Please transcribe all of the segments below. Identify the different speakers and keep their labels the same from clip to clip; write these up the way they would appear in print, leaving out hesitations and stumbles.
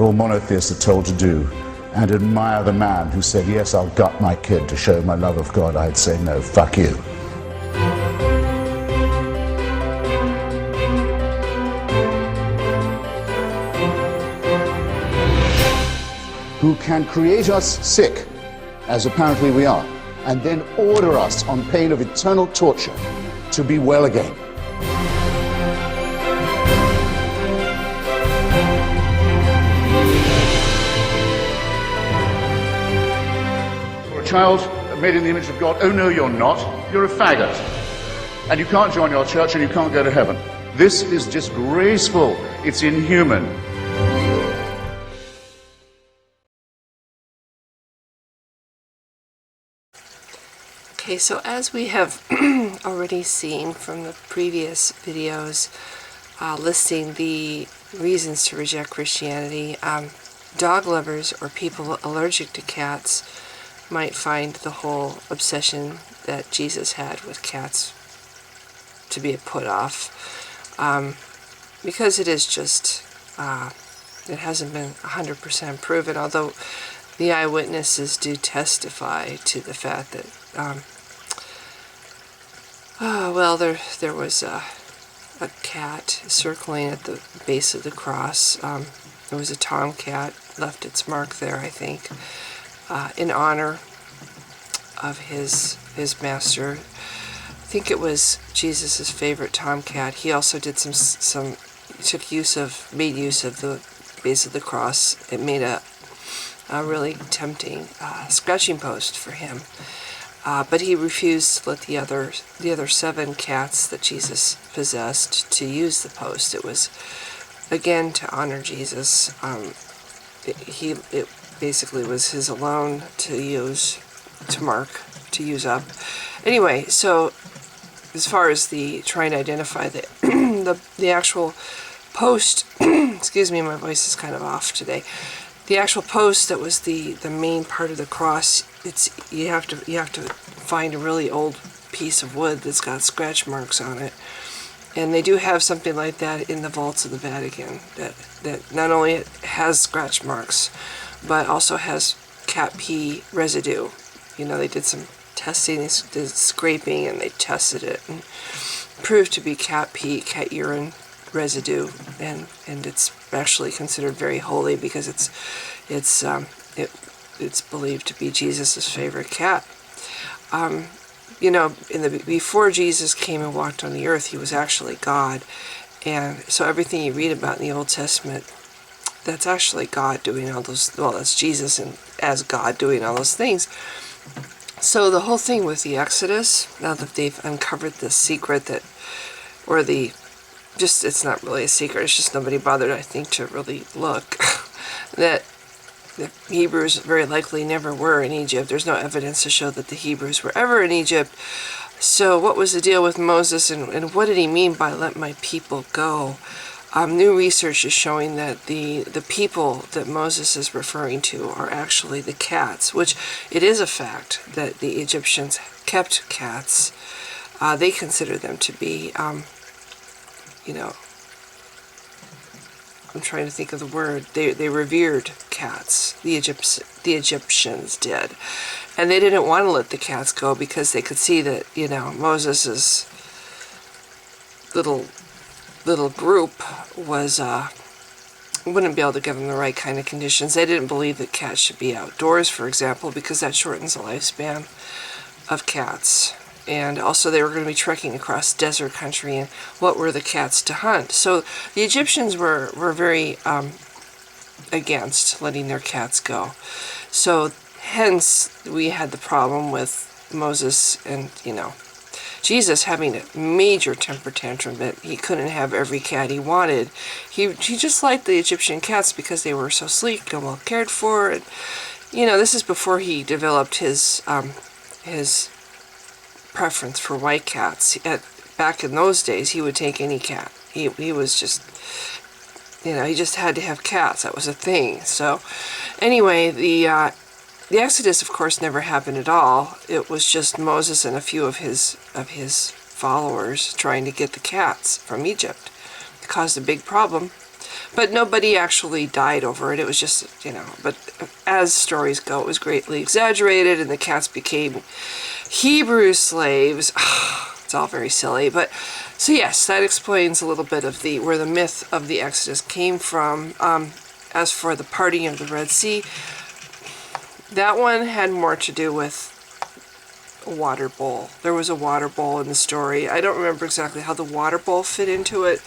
Speaker 1: what all monotheists are told to do, and admire the man who said, yes, I'll gut my kid to show my love of God, I'd say, no, fuck you. Who can create us sick, as apparently we are, and then order us on pain of eternal torture to be well again. For a child made in the image of God, oh no, you're not. You're a faggot. And you can't join your church and you can't go to heaven. This is disgraceful. It's inhuman.
Speaker 2: Okay, so as we have already seen from the previous videos listing the reasons to reject Christianity, dog lovers or people allergic to cats might find the whole obsession that Jesus had with cats to be a put-off, because it is just, it hasn't been 100% proven, although the eyewitnesses do testify to the fact that well, there was a cat circling at the base of the cross. There was a tomcat, left its mark there, I think, in honor of his master. I think it was Jesus' favorite tomcat. He also did made use of the base of the cross. It made a really tempting scratching post for him. But he refused to let the other 7 cats that Jesus possessed to use the post. It was, again, to honor Jesus. It basically was his alone to use up. Anyway, so as far as trying to identify the actual post, excuse me, my voice is kind of off today. The actual post that was the main part of the cross, you have to find a really old piece of wood that's got scratch marks on it, and they do have something like that in the vaults of the Vatican that not only has scratch marks, but also has cat pee residue. You know, they did some testing, they did scraping, and they tested it and proved to be cat pee, cat urine residue, and it's actually considered very holy because it's believed to be Jesus's favorite cat. You know, before Jesus came and walked on the earth, he was actually God, and so everything you read about in the Old Testament, that's actually God doing all those. Well, that's Jesus and as God doing all those things. So the whole thing with the Exodus, now that they've uncovered the secret it's not really a secret, it's just nobody bothered, I think, to really look, that the Hebrews very likely never were in Egypt. There's no evidence to show that the Hebrews were ever in Egypt. So what was the deal with Moses, and what did he mean by let my people go? New research is showing that the people that Moses is referring to are actually the cats, which it is a fact that the Egyptians kept cats. They consider them to be, you know, I'm trying to think of the word. They revered cats. The Egyptians did, and they didn't want to let the cats go because they could see that, you know, Moses's little group was wouldn't be able to give them the right kind of conditions. They didn't believe that cats should be outdoors, for example, because that shortens the lifespan of cats. And also they were going to be trekking across desert country, and what were the cats to hunt? So the Egyptians were very against letting their cats go. So hence we had the problem with Moses and, you know, Jesus having a major temper tantrum that he couldn't have every cat he wanted. He just liked the Egyptian cats because they were so sleek and well cared for. And, you know, this is before he developed his preference for white cats. Back in those days, he would take any cat. He was just, you know, he just had to have cats. That was a thing. So anyway, the Exodus, of course, never happened at all. It was just Moses and a few of his followers trying to get the cats from Egypt. It caused a big problem. But nobody actually died over it. It was just, but as stories go, it was greatly exaggerated, and the cats became Hebrew slaves. It's all very silly, but so yes, that explains a little bit of where the myth of the Exodus came from. As for the parting of the Red Sea, that one had more to do with a water bowl. There was a water bowl in the story. I don't remember exactly how the water bowl fit into it,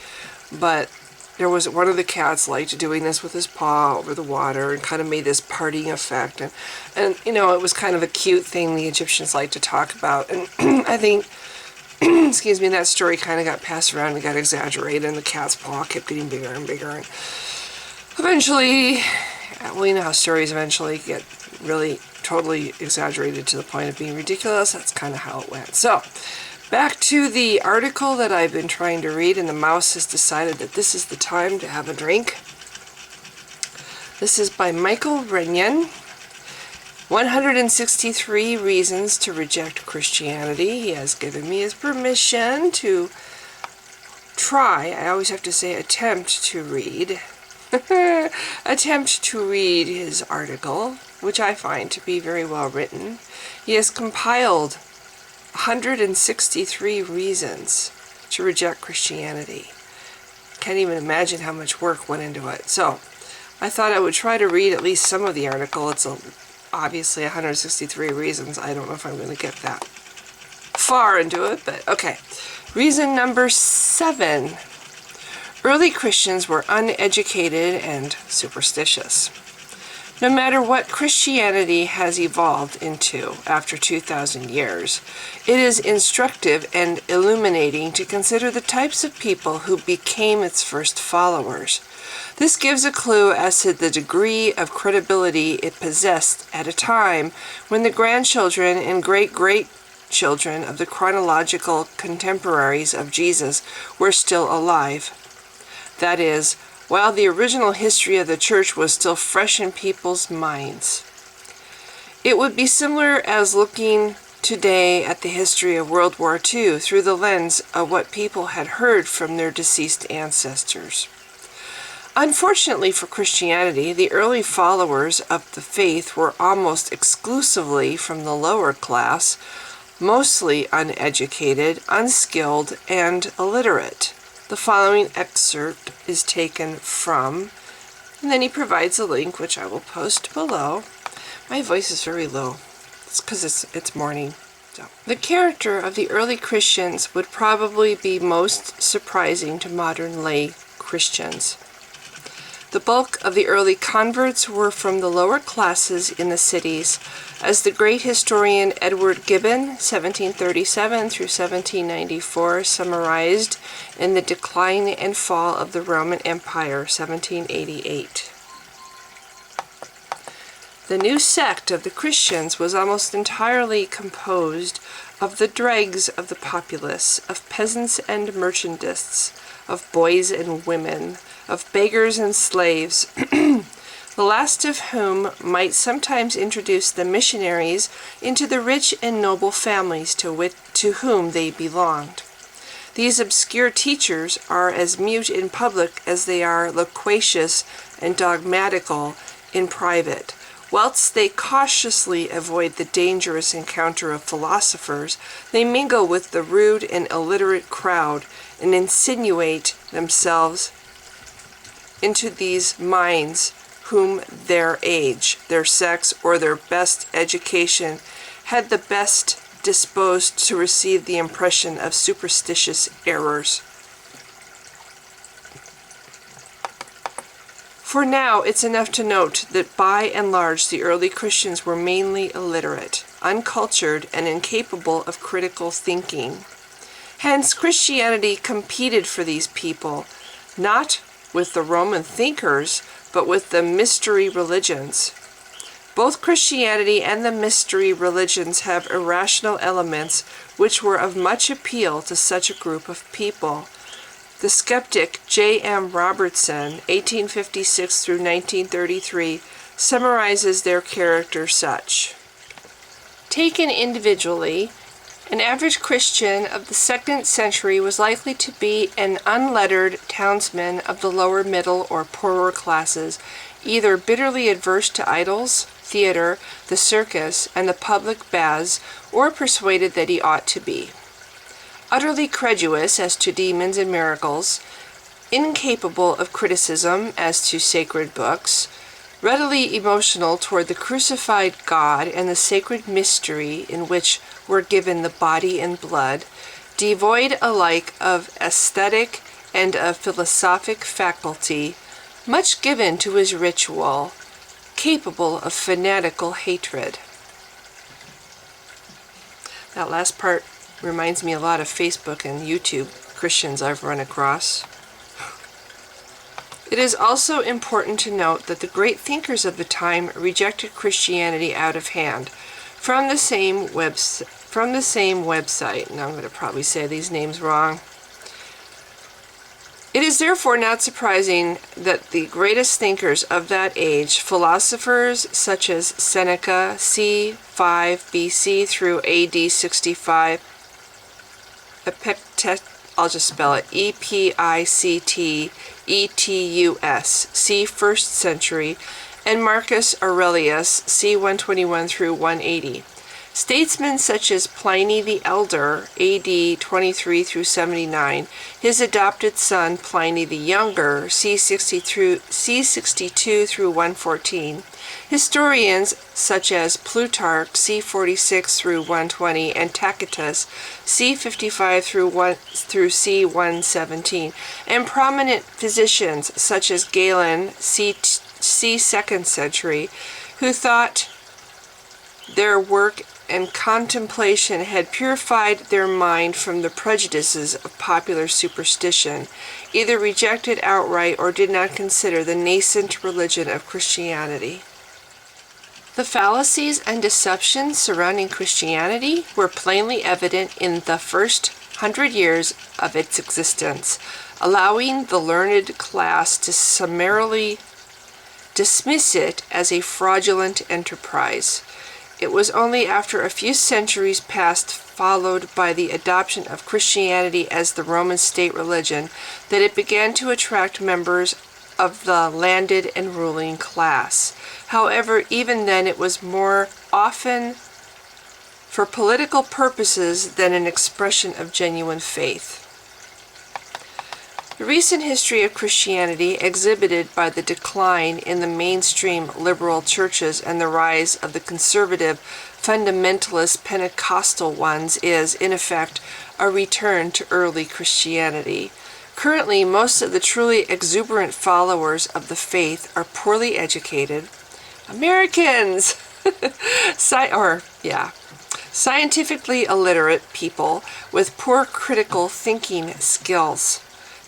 Speaker 2: but there was one of the cats liked doing this with his paw over the water and kind of made this parting effect. And it was kind of a cute thing the Egyptians liked to talk about. And I think, excuse me, that story kind of got passed around and got exaggerated, and the cat's paw kept getting bigger and bigger. And eventually, we know how stories eventually get really totally exaggerated to the point of being ridiculous. That's kind of how it went. So, back to the article that I've been trying to read, and the mouse has decided that this is the time to have a drink. This is by Michael Renyon. 163 Reasons to Reject Christianity. He has given me his permission to try, I always have to say attempt to read, his article, which I find to be very well written. He has compiled 163 reasons to reject Christianity. Can't even imagine how much work went into it. So I thought I would try to read at least some of the article. It's obviously 163 reasons. I don't know if I'm going to get that far into it, but okay. Reason number 7. Early Christians were uneducated and superstitious. No matter what Christianity has evolved into after 2,000 years, it is instructive and illuminating to consider the types of people who became its first followers. This gives a clue as to the degree of credibility it possessed at a time when the grandchildren and great-great-children of the chronological contemporaries of Jesus were still alive. That is, while the original history of the church was still fresh in people's minds. It would be similar as looking today at the history of World War II through the lens of what people had heard from their deceased ancestors. Unfortunately for Christianity, the early followers of the faith were almost exclusively from the lower class, mostly uneducated, unskilled, and illiterate. The following excerpt is taken from, and then he provides a link, which I will post below. My voice is very low. It's because it's morning. So, the character of the early Christians would probably be most surprising to modern lay Christians. The bulk of the early converts were from the lower classes in the cities, as the great historian Edward Gibbon, 1737 through 1794, summarized in The Decline and Fall of the Roman Empire, 1788. The new sect of the Christians was almost entirely composed of the dregs of the populace, of peasants and merchantists, of boys and women, of beggars and slaves, the last of whom might sometimes introduce the missionaries into the rich and noble families to whom they belonged. These obscure teachers are as mute in public as they are loquacious and dogmatical in private. Whilst they cautiously avoid the dangerous encounter of philosophers, they mingle with the rude and illiterate crowd and insinuate themselves into these minds whom their age, their sex, or their best education had the best disposed to receive the impression of superstitious errors. For now, it's enough to note that by and large the early Christians were mainly illiterate, uncultured, and incapable of critical thinking. Hence, Christianity competed for these people, not with the Roman thinkers, but with the mystery religions. Both Christianity and the mystery religions have irrational elements which were of much appeal to such a group of people. The skeptic J.M. Robertson, 1856 through 1933, summarizes their character such. Taken individually, An average Christian of the 2nd century was likely to be an unlettered townsman of the lower middle or poorer classes, either bitterly adverse to idols, theater, the circus, and the public baths, or persuaded that he ought to be. Utterly credulous as to demons and miracles, incapable of criticism as to sacred books, readily emotional toward the crucified God and the sacred mystery in which were given the body and blood, devoid alike of aesthetic and of philosophic faculty, much given to his ritual, capable of fanatical hatred. That last part reminds me a lot of Facebook and YouTube Christians I've run across. It is also important to note that the great thinkers of the time rejected Christianity out of hand. From the same website, and I'm going to probably say these names wrong. It is therefore not surprising that the greatest thinkers of that age, philosophers such as Seneca, c. 5 BC through AD 65, I'll just spell it, Epictetus, c. 1st century, and Marcus Aurelius, c. 121 through 180. Statesmen such as Pliny the Elder, AD 23 through 79, his adopted son Pliny the Younger, c. 62 through 114, historians such as Plutarch, c. 46 through 120, and Tacitus, c. 55 through c. 117, and prominent physicians such as Galen, c. 2nd century, who thought their work and contemplation had purified their mind from the prejudices of popular superstition, either rejected outright or did not consider the nascent religion of Christianity. The fallacies and deceptions surrounding Christianity were plainly evident in the first 100 years of its existence, allowing the learned class to summarily dismiss it as a fraudulent enterprise. It was only after a few centuries passed, followed by the adoption of Christianity as the Roman state religion, that it began to attract members of the landed and ruling class. However, even then it was more often for political purposes than an expression of genuine faith. The recent history of Christianity, exhibited by the decline in the mainstream liberal churches and the rise of the conservative, fundamentalist Pentecostal ones, is, in effect, a return to early Christianity. Currently, most of the truly exuberant followers of the faith are poorly educated Americans, scientifically illiterate people with poor critical thinking skills.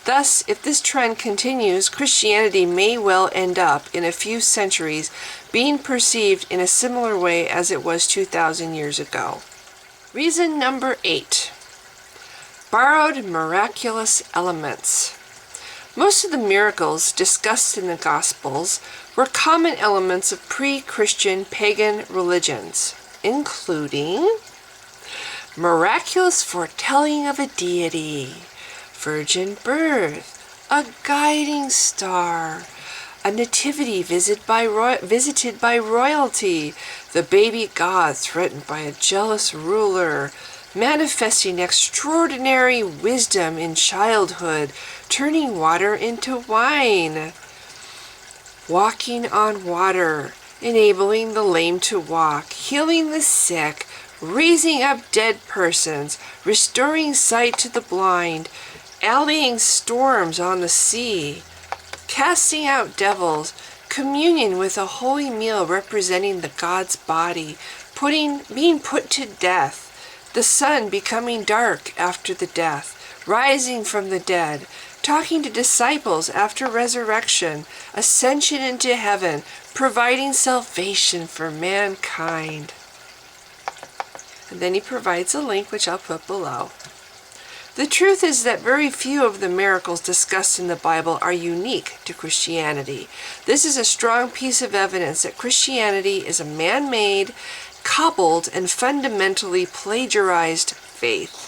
Speaker 2: Thus, if this trend continues, Christianity may well end up, in a few centuries, being perceived in a similar way as it was 2,000 years ago. Reason number 8. Borrowed miraculous elements. Most of the miracles discussed in the Gospels were common elements of pre-Christian pagan religions, including miraculous foretelling of a deity, virgin birth, a guiding star, a nativity visited by royalty, the baby God threatened by a jealous ruler, manifesting extraordinary wisdom in childhood, turning water into wine, walking on water, enabling the lame to walk, healing the sick, raising up dead persons, restoring sight to the blind, allaying storms on the sea, casting out devils, communion with a holy meal representing the God's body, being put to death, the sun becoming dark after the death, rising from the dead, talking to disciples after resurrection, ascension into heaven, providing salvation for mankind. And then he provides a link, which I'll put below. The truth is that very few of the miracles discussed in the Bible are unique to Christianity. This is a strong piece of evidence that Christianity is a man-made cobbled and fundamentally plagiarized faith.